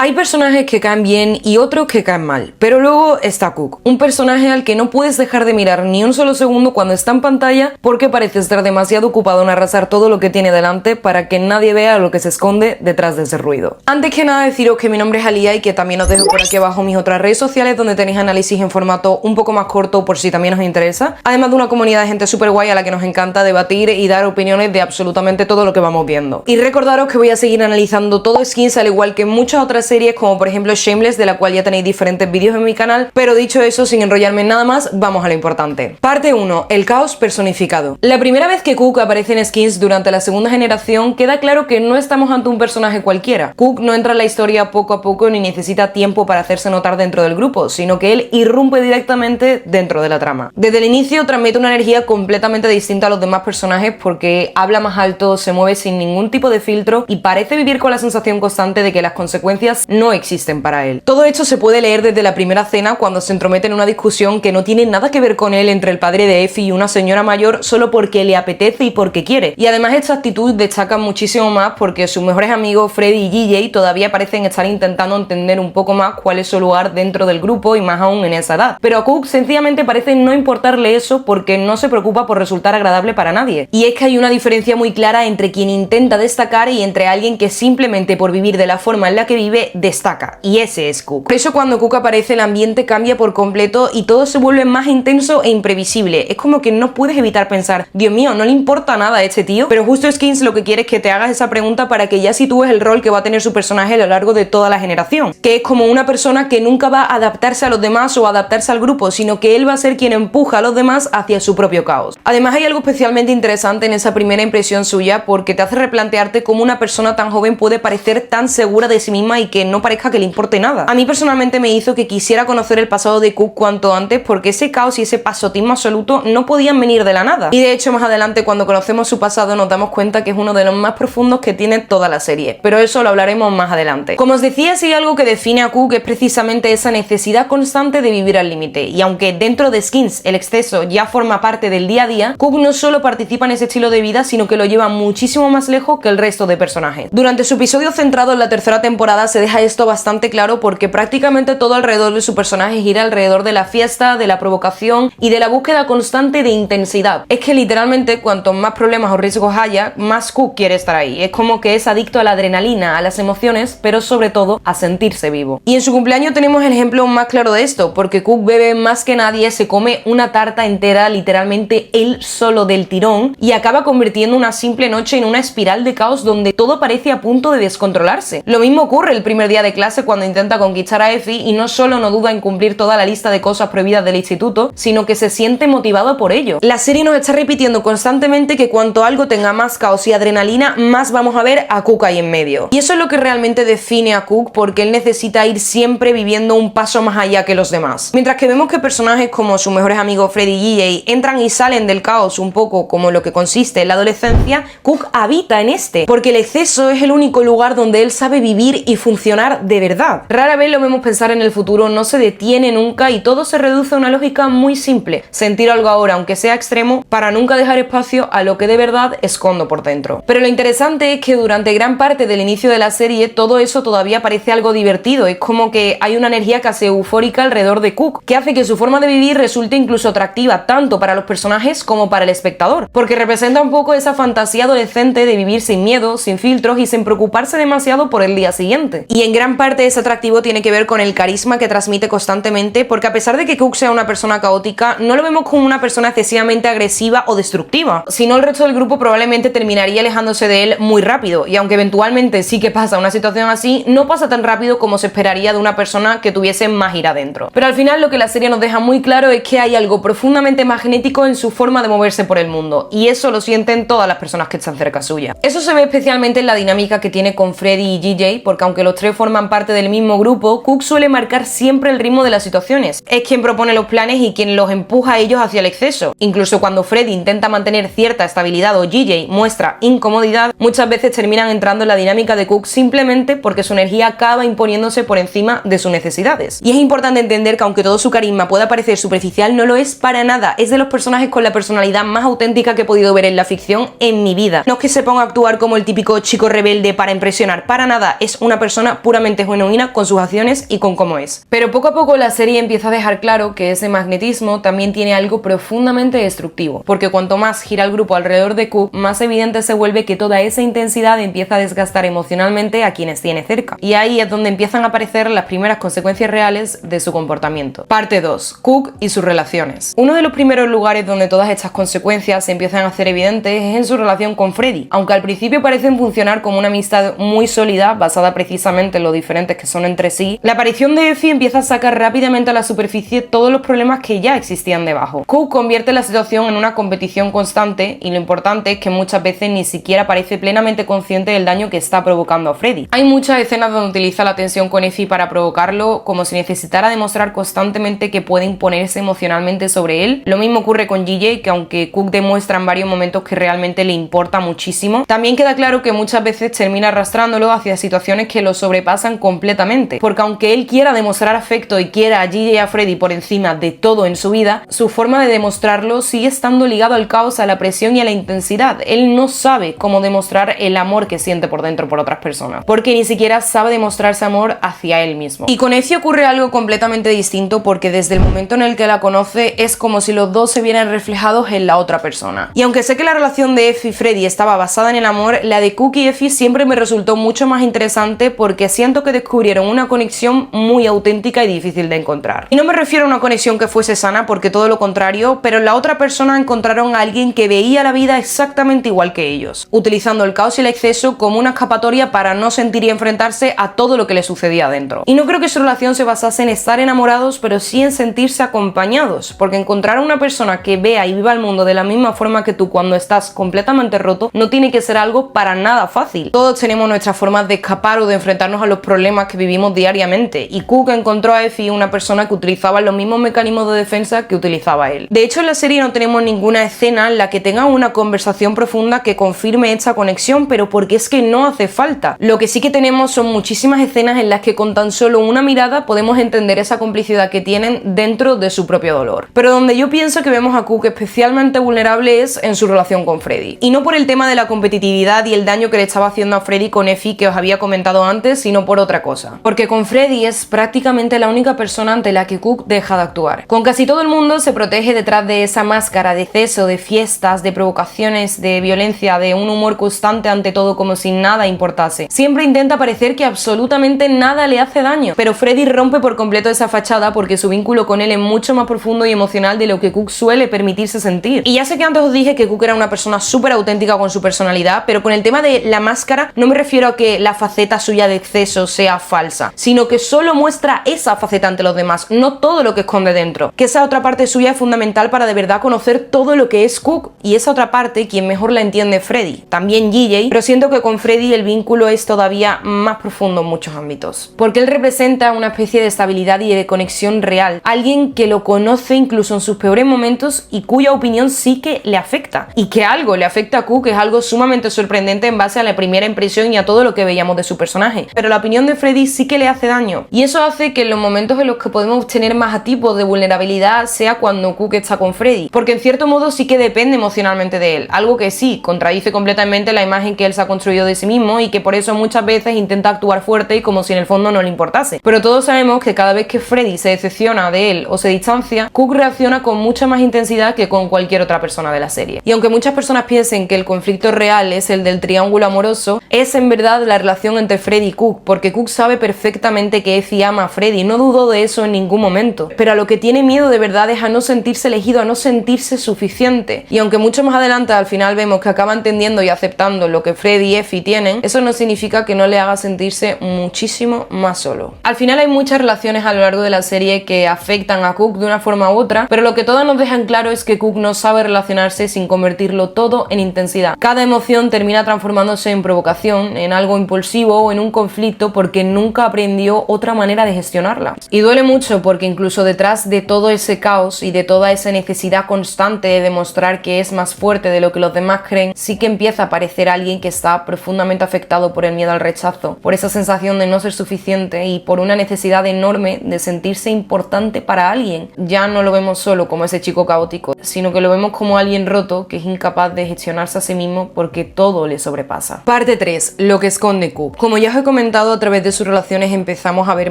Hay personajes que caen bien y otros que caen mal, pero luego está Cook, un personaje al que no puedes dejar de mirar ni un solo segundo cuando está en pantalla porque parece estar demasiado ocupado en arrasar todo lo que tiene delante para que nadie vea lo que se esconde detrás de ese ruido. Antes que nada deciros que mi nombre es Alía y que también os dejo por aquí abajo mis otras redes sociales donde tenéis análisis en formato un poco más corto por si también os interesa, además de una comunidad de gente súper guay a la que nos encanta debatir y dar opiniones de absolutamente todo lo que vamos viendo. Y recordaros que voy a seguir analizando todo Skins al igual que muchas otras series como por ejemplo Shameless, de la cual ya tenéis diferentes vídeos en mi canal, pero dicho eso, sin enrollarme en nada más, vamos a lo importante. Parte 1. El caos personificado. La primera vez que Cook aparece en Skins durante la segunda generación, queda claro que no estamos ante un personaje cualquiera. Cook no entra en la historia poco a poco ni necesita tiempo para hacerse notar dentro del grupo, sino que él irrumpe directamente dentro de la trama. Desde el inicio transmite una energía completamente distinta a los demás personajes porque habla más alto, se mueve sin ningún tipo de filtro y parece vivir con la sensación constante de que las consecuencias no existen para él. Todo esto se puede leer desde la primera cena cuando se entromete en una discusión que no tiene nada que ver con él entre el padre de Effie y una señora mayor solo porque le apetece y porque quiere. Y además esta actitud destaca muchísimo más porque sus mejores amigos Freddy y GJ todavía parecen estar intentando entender un poco más cuál es su lugar dentro del grupo y más aún en esa edad. Pero a Cook sencillamente parece no importarle eso porque no se preocupa por resultar agradable para nadie. Y es que hay una diferencia muy clara entre quien intenta destacar y entre alguien que simplemente por vivir de la forma en la que vive destaca, y ese es Cook. Por eso cuando Cook aparece el ambiente cambia por completo y todo se vuelve más intenso e imprevisible. Es como que no puedes evitar pensar, Dios mío, no le importa nada a este tío, pero justo Skins lo que quiere es que te hagas esa pregunta para que ya sitúes el rol que va a tener su personaje a lo largo de toda la generación, que es como una persona que nunca va a adaptarse a los demás o adaptarse al grupo, sino que él va a ser quien empuja a los demás hacia su propio caos. Además hay algo especialmente interesante en esa primera impresión suya porque te hace replantearte cómo una persona tan joven puede parecer tan segura de sí misma y que no parezca que le importe nada. A mí personalmente me hizo que quisiera conocer el pasado de Cook cuanto antes porque ese caos y ese pasotismo absoluto no podían venir de la nada. Y de hecho más adelante cuando conocemos su pasado nos damos cuenta que es uno de los más profundos que tiene toda la serie, pero eso lo hablaremos más adelante. Como os decía, si hay algo que define a Cook es precisamente esa necesidad constante de vivir al límite, y aunque dentro de Skins el exceso ya forma parte del día a día, Cook no solo participa en ese estilo de vida, sino que lo lleva muchísimo más lejos que el resto de personajes. Durante su episodio centrado en la tercera temporada se deja esto bastante claro porque prácticamente todo alrededor de su personaje gira alrededor de la fiesta, de la provocación y de la búsqueda constante de intensidad. Es que literalmente cuanto más problemas o riesgos haya, más Cook quiere estar ahí. Es como que es adicto a la adrenalina, a las emociones, pero sobre todo a sentirse vivo. Y en su cumpleaños tenemos el ejemplo más claro de esto, porque Cook bebe más que nadie, se come una tarta entera literalmente él solo del tirón y acaba convirtiendo una simple noche en una espiral de caos donde todo parece a punto de descontrolarse. Lo mismo ocurre el primer día de clase cuando intenta conquistar a Effie y no solo no duda en cumplir toda la lista de cosas prohibidas del instituto, sino que se siente motivado por ello. La serie nos está repitiendo constantemente que cuanto algo tenga más caos y adrenalina, más vamos a ver a Cook ahí en medio. Y eso es lo que realmente define a Cook porque él necesita ir siempre viviendo un paso más allá que los demás. Mientras que vemos que personajes como sus mejores amigos Freddy y GJ entran y salen del caos un poco como lo que consiste en la adolescencia, Cook habita en este, porque el exceso es el único lugar donde él sabe vivir y funcionar de verdad. Rara vez lo vemos pensar en el futuro, no se detiene nunca y todo se reduce a una lógica muy simple: sentir algo ahora, aunque sea extremo, para nunca dejar espacio a lo que de verdad escondo por dentro. Pero lo interesante es que durante gran parte del inicio de la serie todo eso todavía parece algo divertido, es como que hay una energía casi eufórica alrededor de Cook, que hace que su forma de vivir resulte incluso atractiva tanto para los personajes como para el espectador, porque representa un poco esa fantasía adolescente de vivir sin miedo, sin filtros y sin preocuparse demasiado por el día siguiente. Y en gran parte ese atractivo tiene que ver con el carisma que transmite constantemente, porque a pesar de que Cook sea una persona caótica, no lo vemos como una persona excesivamente agresiva o destructiva, sino el resto del grupo probablemente terminaría alejándose de él muy rápido, y aunque eventualmente sí que pasa una situación así, no pasa tan rápido como se esperaría de una persona que tuviese más ira dentro. Pero al final lo que la serie nos deja muy claro es que hay algo profundamente magnético en su forma de moverse por el mundo, y eso lo sienten todas las personas que están cerca suya. Eso se ve especialmente en la dinámica que tiene con Freddy y GJ, porque aunque los tres forman parte del mismo grupo, Cook suele marcar siempre el ritmo de las situaciones. Es quien propone los planes y quien los empuja a ellos hacia el exceso. Incluso cuando Freddy intenta mantener cierta estabilidad o GJ muestra incomodidad, muchas veces terminan entrando en la dinámica de Cook simplemente porque su energía acaba imponiéndose por encima de sus necesidades. Y es importante entender que aunque todo su carisma pueda parecer superficial, no lo es para nada. Es de los personajes con la personalidad más auténtica que he podido ver en la ficción en mi vida. No es que se ponga a actuar como el típico chico rebelde para impresionar, para nada. Es una persona persona puramente genuina con sus acciones y con cómo es. Pero poco a poco la serie empieza a dejar claro que ese magnetismo también tiene algo profundamente destructivo, porque cuanto más gira el grupo alrededor de Cook, más evidente se vuelve que toda esa intensidad empieza a desgastar emocionalmente a quienes tiene cerca. Y ahí es donde empiezan a aparecer las primeras consecuencias reales de su comportamiento. Parte 2. Cook y sus relaciones. Uno de los primeros lugares donde todas estas consecuencias se empiezan a hacer evidentes es en su relación con Freddy. Aunque al principio parecen funcionar como una amistad muy sólida, basada precisamente en lo diferentes que son entre sí, la aparición de Effie empieza a sacar rápidamente a la superficie todos los problemas que ya existían debajo. Cook convierte la situación en una competición constante y lo importante es que muchas veces ni siquiera parece plenamente consciente del daño que está provocando a Freddy. Hay muchas escenas donde utiliza la tensión con Effie para provocarlo, como si necesitara demostrar constantemente que puede imponerse emocionalmente sobre él. Lo mismo ocurre con GJ, que aunque Cook demuestra en varios momentos que realmente le importa muchísimo, también queda claro que muchas veces termina arrastrándolo hacia situaciones que lo sobrepasan completamente, porque aunque él quiera demostrar afecto y quiera a GJ y a Freddy por encima de todo en su vida, su forma de demostrarlo sigue estando ligado al caos, a la presión y a la intensidad. Él no sabe cómo demostrar el amor que siente por dentro por otras personas, porque ni siquiera sabe demostrarse amor hacia él mismo. Y con Effie ocurre algo completamente distinto, porque desde el momento en el que la conoce es como si los dos se vieran reflejados en la otra persona. Y aunque sé que la relación de Effie y Freddy estaba basada en el amor, la de Cook y Effie siempre me resultó mucho más interesante, porque siento que descubrieron una conexión muy auténtica y difícil de encontrar. Y no me refiero a una conexión que fuese sana, porque todo lo contrario, pero en la otra persona encontraron a alguien que veía la vida exactamente igual que ellos, utilizando el caos y el exceso como una escapatoria para no sentir y enfrentarse a todo lo que le sucedía dentro. Y no creo que su relación se basase en estar enamorados, pero sí en sentirse acompañados, porque encontrar a una persona que vea y viva el mundo de la misma forma que tú cuando estás completamente roto no tiene que ser algo para nada fácil. Todos tenemos nuestras formas de escapar o de enfrentarnos a los problemas que vivimos diariamente, y Cook encontró a Effie una persona que utilizaba los mismos mecanismos de defensa que utilizaba él. De hecho, en la serie no tenemos ninguna escena en la que tenga una conversación profunda que confirme esta conexión, pero porque es que no hace falta. Lo que sí que tenemos son muchísimas escenas en las que con tan solo una mirada podemos entender esa complicidad que tienen dentro de su propio dolor. Pero donde yo pienso que vemos a Cook especialmente vulnerable es en su relación con Freddy. Y no por el tema de la competitividad y el daño que le estaba haciendo a Freddy con Effie que os había comentado antes, sino por otra cosa. Porque con Freddy es prácticamente la única persona ante la que Cook deja de actuar. Con casi todo el mundo se protege detrás de esa máscara de exceso, de fiestas, de provocaciones, de violencia, de un humor constante ante todo como si nada importase. Siempre intenta parecer que absolutamente nada le hace daño, pero Freddy rompe por completo esa fachada porque su vínculo con él es mucho más profundo y emocional de lo que Cook suele permitirse sentir. Y ya sé que antes os dije que Cook era una persona súper auténtica con su personalidad, pero con el tema de la máscara no me refiero a que la faceta suya de exceso sea falsa, sino que solo muestra esa faceta ante los demás, no todo lo que esconde dentro. Que esa otra parte suya es fundamental para de verdad conocer todo lo que es Cook, y esa otra parte quien mejor la entiende Freddy, también GJ, pero siento que con Freddy el vínculo es todavía más profundo en muchos ámbitos, porque él representa una especie de estabilidad y de conexión real, alguien que lo conoce incluso en sus peores momentos y cuya opinión sí que le afecta, y que algo le afecta a Cook es algo sumamente sorprendente en base a la primera impresión y a todo lo que veíamos de su personaje, pero la opinión de Freddy sí que le hace daño, y eso hace que en los momentos en los que podemos tener más atisbos de vulnerabilidad sea cuando Cook está con Freddy, porque en cierto modo sí que depende emocionalmente de él, algo que sí contradice completamente la imagen que él se ha construido de sí mismo y que por eso muchas veces intenta actuar fuerte y como si en el fondo no le importase. Pero todos sabemos que cada vez que Freddy se decepciona de él o se distancia, Cook reacciona con mucha más intensidad que con cualquier otra persona de la serie. Y aunque muchas personas piensen que el conflicto real es el del triángulo amoroso, es en verdad la relación entre Freddy y Cook, porque Cook sabe perfectamente que Effie ama a Freddy, no dudó de eso en ningún momento, pero a lo que tiene miedo de verdad es a no sentirse elegido, a no sentirse suficiente. Y aunque mucho más adelante al final vemos que acaba entendiendo y aceptando lo que Freddy y Effie tienen, eso no significa que no le haga sentirse muchísimo más solo. Al final hay muchas relaciones a lo largo de la serie que afectan a Cook de una forma u otra, pero lo que todas nos dejan claro es que Cook no sabe relacionarse sin convertirlo todo en intensidad. Cada emoción termina transformándose en provocación, en algo impulsivo o en un conflicto porque nunca aprendió otra manera de gestionarla. Y duele mucho porque incluso detrás de todo ese caos y de toda esa necesidad constante de demostrar que es más fuerte de lo que los demás creen, sí que empieza a aparecer alguien que está profundamente afectado por el miedo al rechazo, por esa sensación de no ser suficiente y por una necesidad enorme de sentirse importante para alguien. Ya no lo vemos solo como ese chico caótico, sino que lo vemos como alguien roto que es incapaz de gestionarse a sí mismo porque todo le sobrepasa. Parte 3. Lo que esconde Cook. Como ya os he comentado comentado, a través de sus relaciones empezamos a ver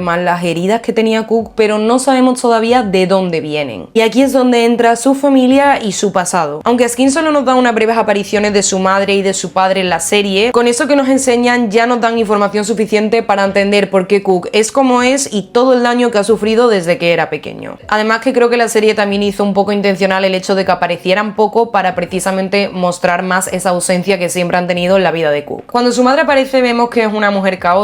más las heridas que tenía Cook, pero no sabemos todavía de dónde vienen. Y aquí es donde entra su familia y su pasado. Aunque Skins solo nos da unas breves apariciones de su madre y de su padre en la serie, con eso que nos enseñan ya nos dan información suficiente para entender por qué Cook es como es y todo el daño que ha sufrido desde que era pequeño. Además que creo que la serie también hizo un poco intencional el hecho de que aparecieran poco para precisamente mostrar más esa ausencia que siempre han tenido en la vida de Cook. Cuando su madre aparece vemos que es una mujer caótica,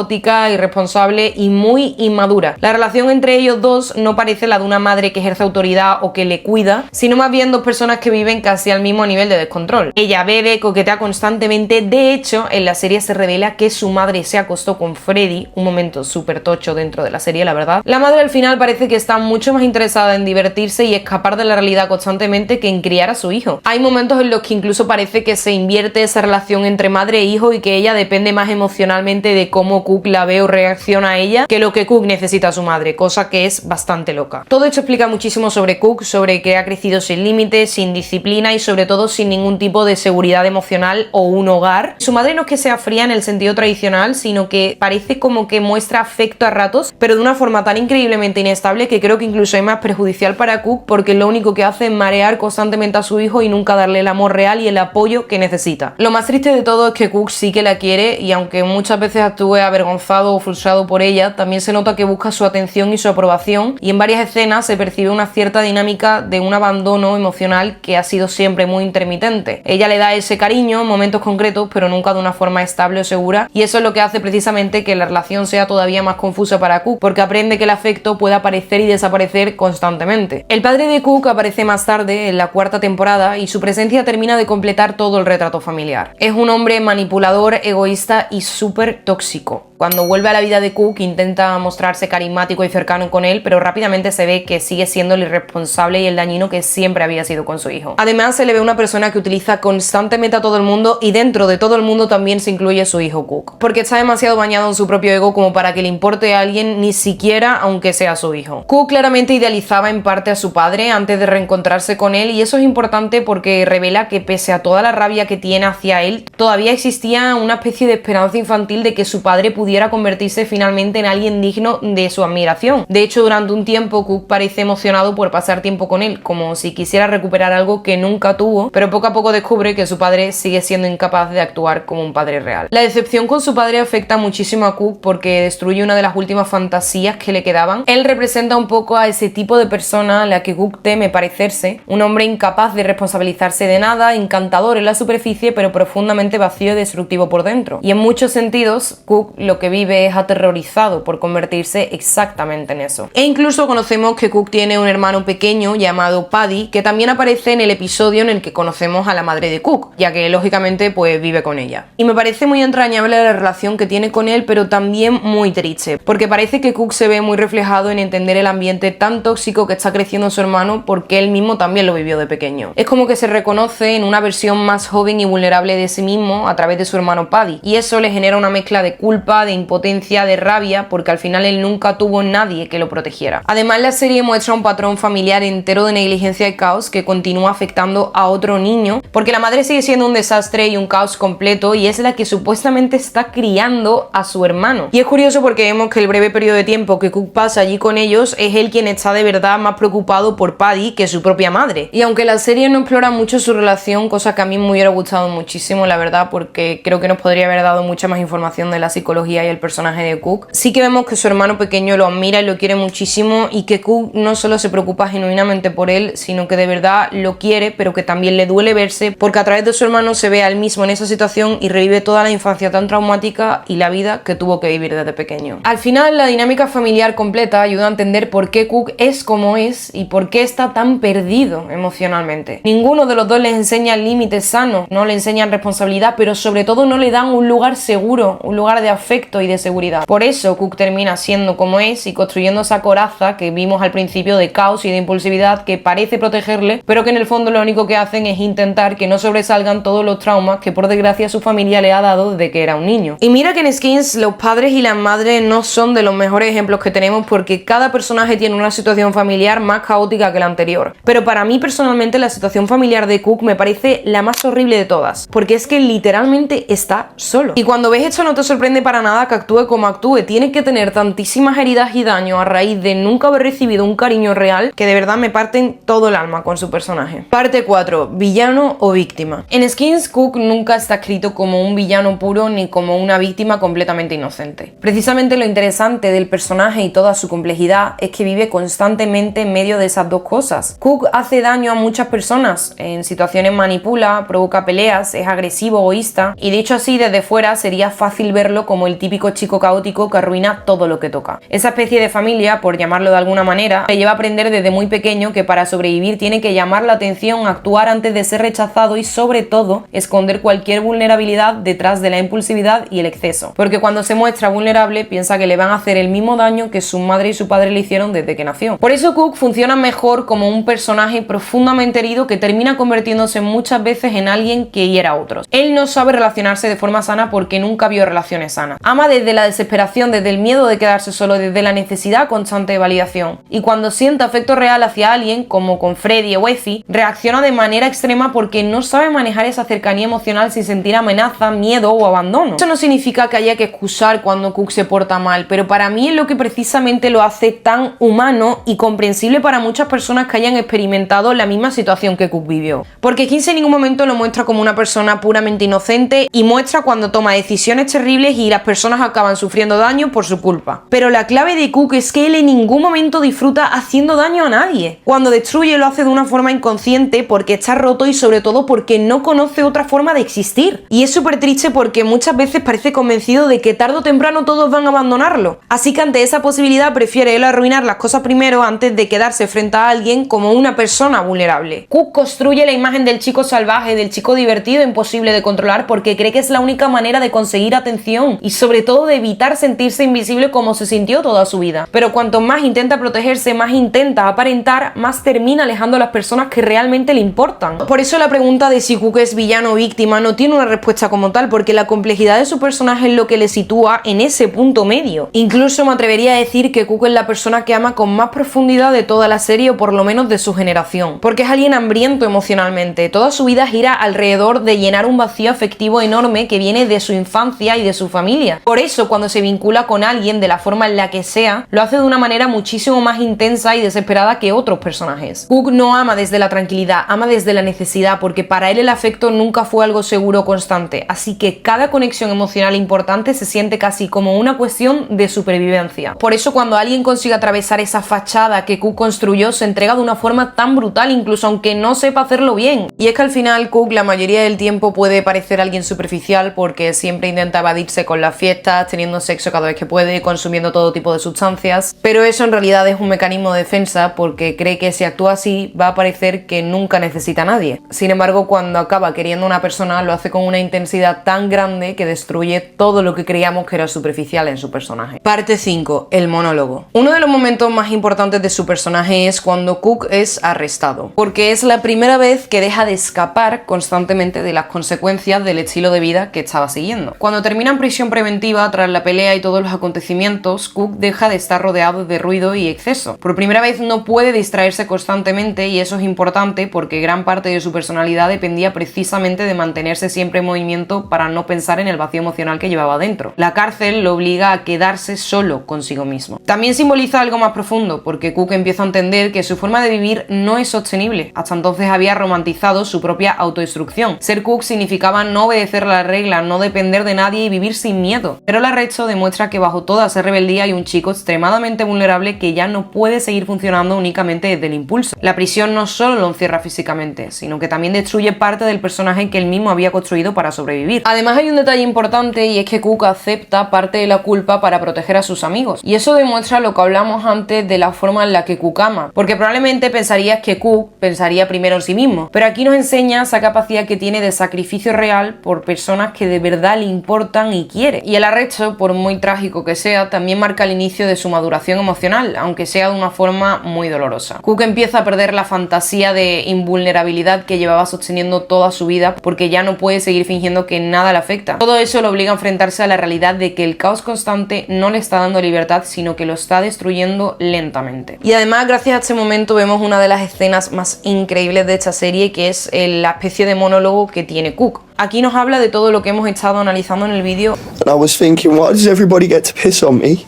irresponsable y muy inmadura. La relación entre ellos dos no parece la de una madre que ejerce autoridad o que le cuida, sino más bien dos personas que viven casi al mismo nivel de descontrol. Ella bebe, coquetea constantemente. De hecho, en la serie se revela que su madre se acostó con Freddy, un momento súper tocho dentro de la serie, la verdad. La madre al final parece que está mucho más interesada en divertirse y escapar de la realidad constantemente que en criar a su hijo. Hay momentos en los que incluso parece que se invierte esa relación entre madre e hijo y que ella depende más emocionalmente de cómo Cook la ve o reacciona a ella que lo que Cook necesita a su madre, cosa que es bastante loca. Todo esto explica muchísimo sobre Cook, sobre que ha crecido sin límites, sin disciplina y sobre todo sin ningún tipo de seguridad emocional o un hogar. Su madre no es que sea fría en el sentido tradicional, sino que parece como que muestra afecto a ratos, pero de una forma tan increíblemente inestable que creo que incluso es más perjudicial para Cook porque lo único que hace es marear constantemente a su hijo y nunca darle el amor real y el apoyo que necesita. Lo más triste de todo es que Cook sí que la quiere y aunque muchas veces actúe avergonzado o frustrado por ella, también se nota que busca su atención y su aprobación y en varias escenas se percibe una cierta dinámica de un abandono emocional que ha sido siempre muy intermitente. Ella le da ese cariño en momentos concretos pero nunca de una forma estable o segura y eso es lo que hace precisamente que la relación sea todavía más confusa para Cook porque aprende que el afecto puede aparecer y desaparecer constantemente. El padre de Cook aparece más tarde en la cuarta temporada y su presencia termina de completar todo el retrato familiar. Es un hombre manipulador, egoísta y súper tóxico. Cuando vuelve a la vida de Cook intenta mostrarse carismático y cercano con él, pero rápidamente se ve que sigue siendo el irresponsable y el dañino que siempre había sido con su hijo. Además se le ve una persona que utiliza constantemente a todo el mundo y dentro de todo el mundo también se incluye su hijo Cook, porque está demasiado bañado en su propio ego como para que le importe a alguien ni siquiera aunque sea su hijo. Cook claramente idealizaba en parte a su padre antes de reencontrarse con él y eso es importante porque revela que pese a toda la rabia que tiene hacia él, todavía existía una especie de esperanza infantil de que su padre pudiera convertirse finalmente en alguien digno de su admiración. De hecho, durante un tiempo Cook parece emocionado por pasar tiempo con él, como si quisiera recuperar algo que nunca tuvo, pero poco a poco descubre que su padre sigue siendo incapaz de actuar como un padre real. La decepción con su padre afecta muchísimo a Cook porque destruye una de las últimas fantasías que le quedaban. Él representa un poco a ese tipo de persona a la que Cook teme parecerse, un hombre incapaz de responsabilizarse de nada, encantador en la superficie pero profundamente vacío y destructivo por dentro. Y en muchos sentidos Cook lo que vive es aterrorizado por convertirse exactamente en eso. E incluso conocemos que Cook tiene un hermano pequeño llamado Paddy que también aparece en el episodio en el que conocemos a la madre de Cook, ya que lógicamente pues vive con ella. Y me parece muy entrañable la relación que tiene con él, pero también muy triste, porque parece que Cook se ve muy reflejado en entender el ambiente tan tóxico que está creciendo su hermano porque él mismo también lo vivió de pequeño. Es como que se reconoce en una versión más joven y vulnerable de sí mismo a través de su hermano Paddy, y eso le genera una mezcla de culpa, de impotencia, de rabia, porque al final él nunca tuvo nadie que lo protegiera. Además, la serie muestra un patrón familiar entero de negligencia y caos que continúa afectando a otro niño, porque la madre sigue siendo un desastre y un caos completo y es la que supuestamente está criando a su hermano. Y es curioso porque vemos que el breve periodo de tiempo que Cook pasa allí con ellos es él quien está de verdad más preocupado por Paddy que su propia madre. Y aunque la serie no explora mucho su relación, cosa que a mí me hubiera gustado muchísimo, la verdad, porque creo que nos podría haber dado mucha más información de la psicología y el personaje de Cook, sí que vemos que su hermano pequeño lo admira y lo quiere muchísimo y que Cook no solo se preocupa genuinamente por él, sino que de verdad lo quiere, pero que también le duele verse porque a través de su hermano se ve a él mismo en esa situación y revive toda la infancia tan traumática y la vida que tuvo que vivir desde pequeño. Al final, la dinámica familiar completa ayuda a entender por qué Cook es como es y por qué está tan perdido emocionalmente. Ninguno de los dos les enseña límites sanos, no le enseñan responsabilidad, pero sobre todo no le dan un lugar seguro, un lugar de afecto y de seguridad. Por eso Cook termina siendo como es y construyendo esa coraza que vimos al principio de caos y de impulsividad que parece protegerle, pero que en el fondo lo único que hacen es intentar que no sobresalgan todos los traumas que por desgracia su familia le ha dado desde que era un niño. Y mira que en Skins los padres y las madres no son de los mejores ejemplos que tenemos porque cada personaje tiene una situación familiar más caótica que la anterior. Pero para mí personalmente la situación familiar de Cook me parece la más horrible de todas, porque es que literalmente está solo. Y cuando ves esto no te sorprende para nada nada que actúe como actúe. Tiene que tener tantísimas heridas y daños a raíz de nunca haber recibido un cariño real que de verdad me parten todo el alma con su personaje. Parte 4. Villano o víctima. En Skins, Cook nunca está escrito como un villano puro ni como una víctima completamente inocente. Precisamente lo interesante del personaje y toda su complejidad es que vive constantemente en medio de esas dos cosas. Cook hace daño a muchas personas, en situaciones manipula, provoca peleas, es agresivo, egoísta, y dicho así desde fuera sería fácil verlo como el típico chico caótico que arruina todo lo que toca. Esa especie de familia, por llamarlo de alguna manera, le lleva a aprender desde muy pequeño que para sobrevivir tiene que llamar la atención, actuar antes de ser rechazado y sobre todo esconder cualquier vulnerabilidad detrás de la impulsividad y el exceso. Porque cuando se muestra vulnerable piensa que le van a hacer el mismo daño que su madre y su padre le hicieron desde que nació. Por eso Cook funciona mejor como un personaje profundamente herido que termina convirtiéndose muchas veces en alguien que hiera a otros. Él no sabe relacionarse de forma sana porque nunca vio relaciones sanas. Ama desde la desesperación, desde el miedo de quedarse solo, desde la necesidad constante de validación. Y cuando siente afecto real hacia alguien, como con Freddy o Effie, reacciona de manera extrema porque no sabe manejar esa cercanía emocional sin sentir amenaza, miedo o abandono. Eso no significa que haya que excusar cuando Cook se porta mal, pero para mí es lo que precisamente lo hace tan humano y comprensible para muchas personas que hayan experimentado la misma situación que Cook vivió. Porque Skins en ningún momento lo muestra como una persona puramente inocente y muestra cuando toma decisiones terribles y las personas acaban sufriendo daño por su culpa. Pero la clave de Cook es que él en ningún momento disfruta haciendo daño a nadie. Cuando destruye lo hace de una forma inconsciente porque está roto y sobre todo porque no conoce otra forma de existir. Y es súper triste porque muchas veces parece convencido de que tarde o temprano todos van a abandonarlo. Así que ante esa posibilidad prefiere él arruinar las cosas primero antes de quedarse frente a alguien como una persona vulnerable. Cook construye la imagen del chico salvaje, del chico divertido, imposible de controlar porque cree que es la única manera de conseguir atención y sobre todo de evitar sentirse invisible como se sintió toda su vida. Pero cuanto más intenta protegerse, más intenta aparentar, más termina alejando a las personas que realmente le importan. Por eso la pregunta de si Cook es villano o víctima no tiene una respuesta como tal, porque la complejidad de su personaje es lo que le sitúa en ese punto medio. Incluso me atrevería a decir que Cook es la persona que ama con más profundidad de toda la serie o por lo menos de su generación, porque es alguien hambriento emocionalmente. Toda su vida gira alrededor de llenar un vacío afectivo enorme que viene de su infancia y de su familia. Por eso cuando se vincula con alguien de la forma en la que sea, lo hace de una manera muchísimo más intensa y desesperada que otros personajes. Cook no ama desde la tranquilidad, ama desde la necesidad, porque para él el afecto nunca fue algo seguro o constante, así que cada conexión emocional importante se siente casi como una cuestión de supervivencia. Por eso cuando alguien consigue atravesar esa fachada que Cook construyó, se entrega de una forma tan brutal, incluso aunque no sepa hacerlo bien. Y es que al final Cook la mayoría del tiempo puede parecer alguien superficial porque siempre intenta evadirse con las fiestas, teniendo sexo cada vez que puede, consumiendo todo tipo de sustancias, pero eso en realidad es un mecanismo de defensa porque cree que si actúa así va a parecer que nunca necesita a nadie. Sin embargo, cuando acaba queriendo a una persona lo hace con una intensidad tan grande que destruye todo lo que creíamos que era superficial en su personaje. Parte 5. El monólogo. Uno de los momentos más importantes de su personaje es cuando Cook es arrestado, porque es la primera vez que deja de escapar constantemente de las consecuencias del estilo de vida que estaba siguiendo. Cuando termina en prisión preventiva tras la pelea y todos los acontecimientos, Cook deja de estar rodeado de ruido y exceso. Por primera vez no puede distraerse constantemente y eso es importante porque gran parte de su personalidad dependía precisamente de mantenerse siempre en movimiento para no pensar en el vacío emocional que llevaba dentro. La cárcel lo obliga a quedarse solo consigo mismo. También simboliza algo más profundo porque Cook empieza a entender que su forma de vivir no es sostenible. Hasta entonces había romantizado su propia autodestrucción. Ser Cook significaba no obedecer la regla, no depender de nadie y vivir sin miedo. Pero el arresto demuestra que bajo toda esa rebeldía hay un chico extremadamente vulnerable que ya no puede seguir funcionando únicamente desde el impulso. La prisión no solo lo encierra físicamente, sino que también destruye parte del personaje que él mismo había construido para sobrevivir. Además hay un detalle importante y es que Cook acepta parte de la culpa para proteger a sus amigos. Y eso demuestra lo que hablamos antes de la forma en la que Cook ama, porque probablemente pensarías que Cook pensaría primero en sí mismo, pero aquí nos enseña esa capacidad que tiene de sacrificio real por personas que de verdad le importan y quiere. Y el arresto, por muy trágico que sea, también marca el inicio de su maduración emocional, aunque sea de una forma muy dolorosa. Cook empieza a perder la fantasía de invulnerabilidad que llevaba sosteniendo toda su vida porque ya no puede seguir fingiendo que nada le afecta. Todo eso lo obliga a enfrentarse a la realidad de que el caos constante no le está dando libertad, sino que lo está destruyendo lentamente. Y además, gracias a este momento, vemos una de las escenas más increíbles de esta serie, que es la especie de monólogo que tiene Cook. Aquí nos habla de todo lo que hemos estado analizando en el vídeo. And I was thinking, why does everybody get to piss on me?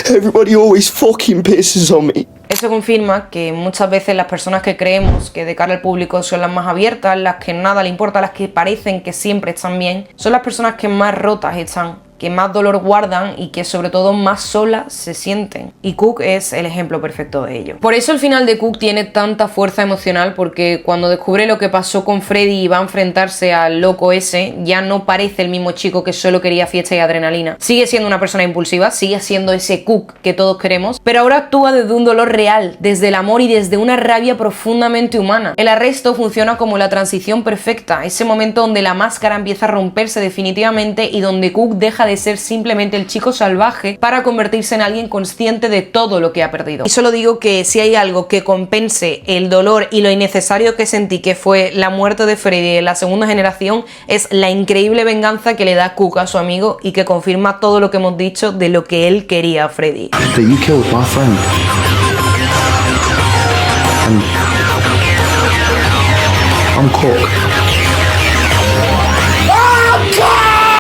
Everybody always fucking pisses on me. Eso confirma que muchas veces las personas que creemos que de cara al público son las más abiertas, las que nada le importa, las que parecen que siempre están bien, son las personas que más rotas están, que más dolor guardan y que sobre todo más solas se sienten. Y Cook es el ejemplo perfecto de ello. Por eso el final de Cook tiene tanta fuerza emocional, porque cuando descubre lo que pasó con Freddy y va a enfrentarse al loco ese, ya no parece el mismo chico que solo quería fiesta y adrenalina. Sigue siendo una persona impulsiva, sigue siendo ese Cook que todos queremos, pero ahora actúa desde un dolor real, desde el amor y desde una rabia profundamente humana. El arresto funciona como la transición perfecta, ese momento donde la máscara empieza a romperse definitivamente y donde Cook deja de ser simplemente el chico salvaje para convertirse en alguien consciente de todo lo que ha perdido. Y solo digo que si hay algo que compense el dolor y lo innecesario que sentí que fue la muerte de Freddy en la segunda generación, es la increíble venganza que le da Cook a su amigo y que confirma todo lo que hemos dicho de lo que él quería a Freddy. That you killed my friend. And I'm Cook.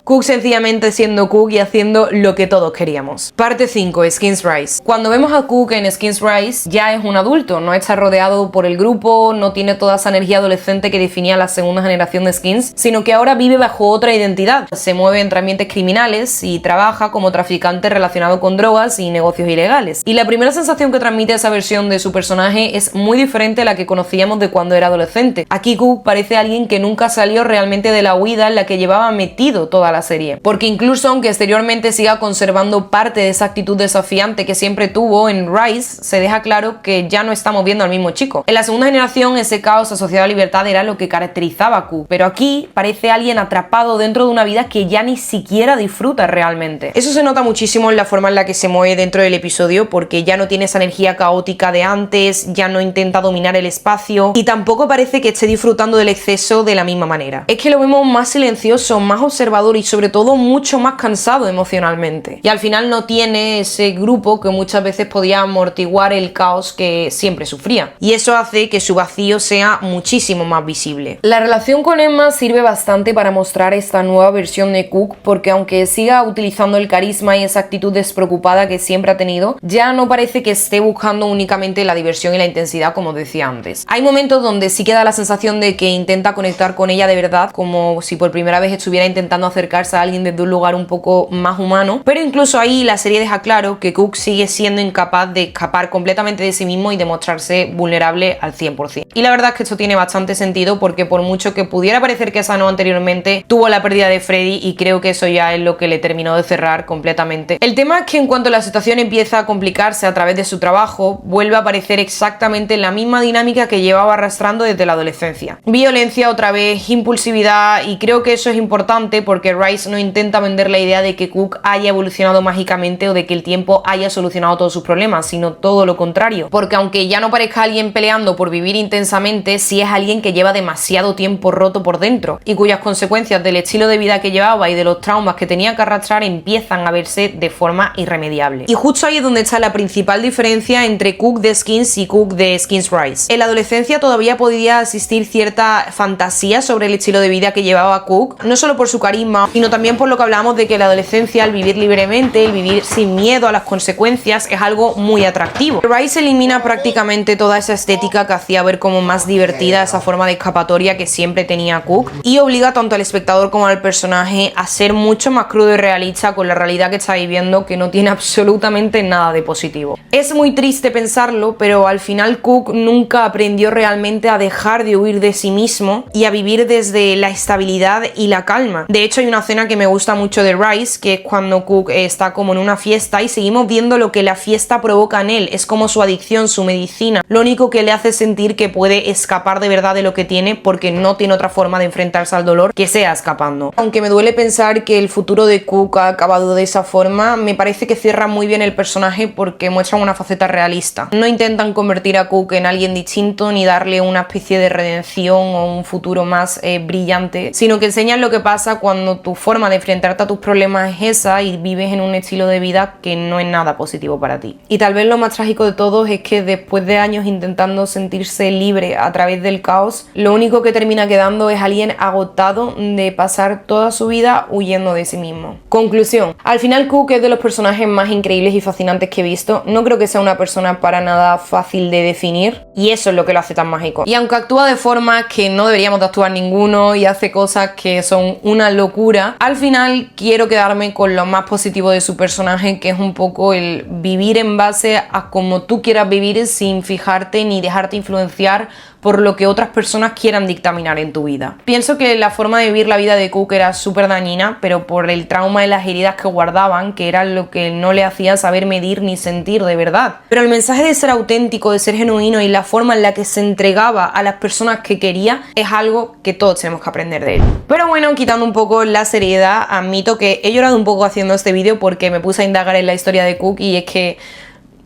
Cook sencillamente siendo Cook y haciendo lo que todos queríamos. Parte 5, Skins Rise. Cuando vemos a Cook en Skins Rise, ya es un adulto, no está rodeado por el grupo, no tiene toda esa energía adolescente que definía la segunda generación de Skins, sino que ahora vive bajo otra identidad. Se mueve entre ambientes criminales y trabaja como traficante relacionado con drogas y negocios ilegales. Y la primera sensación que transmite esa versión de su personaje es muy diferente a la que conocíamos de cuando era adolescente. Aquí Cook parece alguien que nunca salió realmente de la huida en la que llevaba metido toda la serie, porque incluso aunque exteriormente siga conservando parte de esa actitud desafiante que siempre tuvo en Rise, se deja claro que ya no estamos viendo al mismo chico. En la segunda generación ese caos asociado a libertad era lo que caracterizaba a Cook, pero aquí parece alguien atrapado dentro de una vida que ya ni siquiera disfruta realmente. Eso se nota muchísimo en la forma en la que se mueve dentro del episodio, porque ya no tiene esa energía caótica de antes, ya no intenta dominar el espacio y tampoco parece que esté disfrutando del exceso de la misma manera. Es que lo vemos más silencioso, más observador y sobre todo mucho más cansado emocionalmente. Y al final no tiene ese grupo que muchas veces podía amortiguar el caos que siempre sufría. Y eso hace que su vacío sea muchísimo más visible. La relación con Emma sirve bastante para mostrar esta nueva versión de Cook, porque aunque siga utilizando el carisma y esa actitud despreocupada que siempre ha tenido, ya no parece que esté buscando únicamente la diversión y la intensidad como decía antes. Hay momentos donde sí queda la sensación de que intenta conectar con ella de verdad, como si por primera vez estuviera intentando acercarse a alguien desde un lugar un poco más humano, pero incluso ahí la serie deja claro que Cook sigue siendo incapaz de escapar completamente de sí mismo y de mostrarse vulnerable al 100%. Y la verdad es que esto tiene bastante sentido, porque por mucho que pudiera parecer que sanó anteriormente, tuvo la pérdida de Freddy y creo que eso ya es lo que le terminó de cerrar completamente. El tema es que en cuanto la situación empieza a complicarse a través de su trabajo, vuelve a aparecer exactamente la misma dinámica que llevaba arrastrando desde la adolescencia. Violencia otra vez, impulsividad, y creo que eso es importante porque Rise no intenta vender la idea de que Cook haya evolucionado mágicamente o de que el tiempo haya solucionado todos sus problemas, sino todo lo contrario. Porque aunque ya no parezca alguien peleando por vivir intensamente, sí es alguien que lleva demasiado tiempo roto por dentro y cuyas consecuencias del estilo de vida que llevaba y de los traumas que tenía que arrastrar empiezan a verse de forma irremediable. Y justo ahí es donde está la principal diferencia entre Cook de Skins y Cook de Skins Rise. En la adolescencia todavía podía existir cierta fantasía sobre el estilo de vida que llevaba Cook, no solo por su carisma, sino también por lo que hablamos de que la adolescencia, el vivir libremente, el vivir sin miedo a las consecuencias, es algo muy atractivo. Rise elimina prácticamente toda esa estética que hacía ver como más divertida esa forma de escapatoria que siempre tenía Cook, y obliga tanto al espectador como al personaje a ser mucho más crudo y realista con la realidad que está viviendo, que no tiene absolutamente nada de positivo. Es muy triste pensarlo, pero al final Cook nunca aprendió realmente a dejar de huir de sí mismo y a vivir desde la estabilidad y la calma. De hecho, hay una escena que me gusta mucho de Rise, que es cuando Cook está como en una fiesta y seguimos viendo lo que la fiesta provoca en él. Es como su adicción, su medicina, lo único que le hace sentir que puede escapar de verdad de lo que tiene, porque no tiene otra forma de enfrentarse al dolor que sea escapando. Aunque me duele pensar que el futuro de Cook ha acabado de esa forma, me parece que cierra muy bien el personaje porque muestran una faceta realista. No intentan convertir a Cook en alguien distinto ni darle una especie de redención o un futuro más brillante, sino que enseñan lo que pasa cuando tu tu forma de enfrentarte a tus problemas es esa y vives en un estilo de vida que no es nada positivo para ti. Y tal vez lo más trágico de todo es que después de años intentando sentirse libre a través del caos, lo único que termina quedando es alguien agotado de pasar toda su vida huyendo de sí mismo. Conclusión. Al final Cook es de los personajes más increíbles y fascinantes que he visto. No creo que sea una persona para nada fácil de definir y eso es lo que lo hace tan mágico. Y aunque actúa de formas que no deberíamos de actuar ninguno y hace cosas que son una locura, al final quiero quedarme con lo más positivo de su personaje, que es un poco el vivir en base a como tú quieras vivir sin fijarte ni dejarte influenciar por lo que otras personas quieran dictaminar en tu vida. Pienso que la forma de vivir la vida de Cook era súper dañina, pero por el trauma y las heridas que guardaban, que era lo que no le hacía saber medir ni sentir de verdad. Pero el mensaje de ser auténtico, de ser genuino y la forma en la que se entregaba a las personas que quería es algo que todos tenemos que aprender de él. Pero bueno, quitando un poco la seriedad, admito que he llorado un poco haciendo este vídeo porque me puse a indagar en la historia de Cook y es que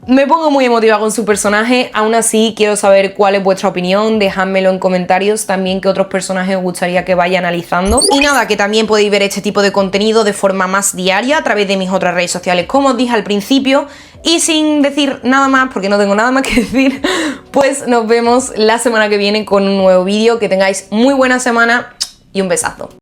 me pongo muy emotiva con su personaje. Aún así quiero saber cuál es vuestra opinión, dejádmelo en comentarios, también qué otros personajes os gustaría que vaya analizando. Y nada, que también podéis ver este tipo de contenido de forma más diaria a través de mis otras redes sociales, como os dije al principio. Y sin decir nada más, porque no tengo nada más que decir, pues nos vemos la semana que viene con un nuevo vídeo. Que tengáis muy buena semana y un besazo.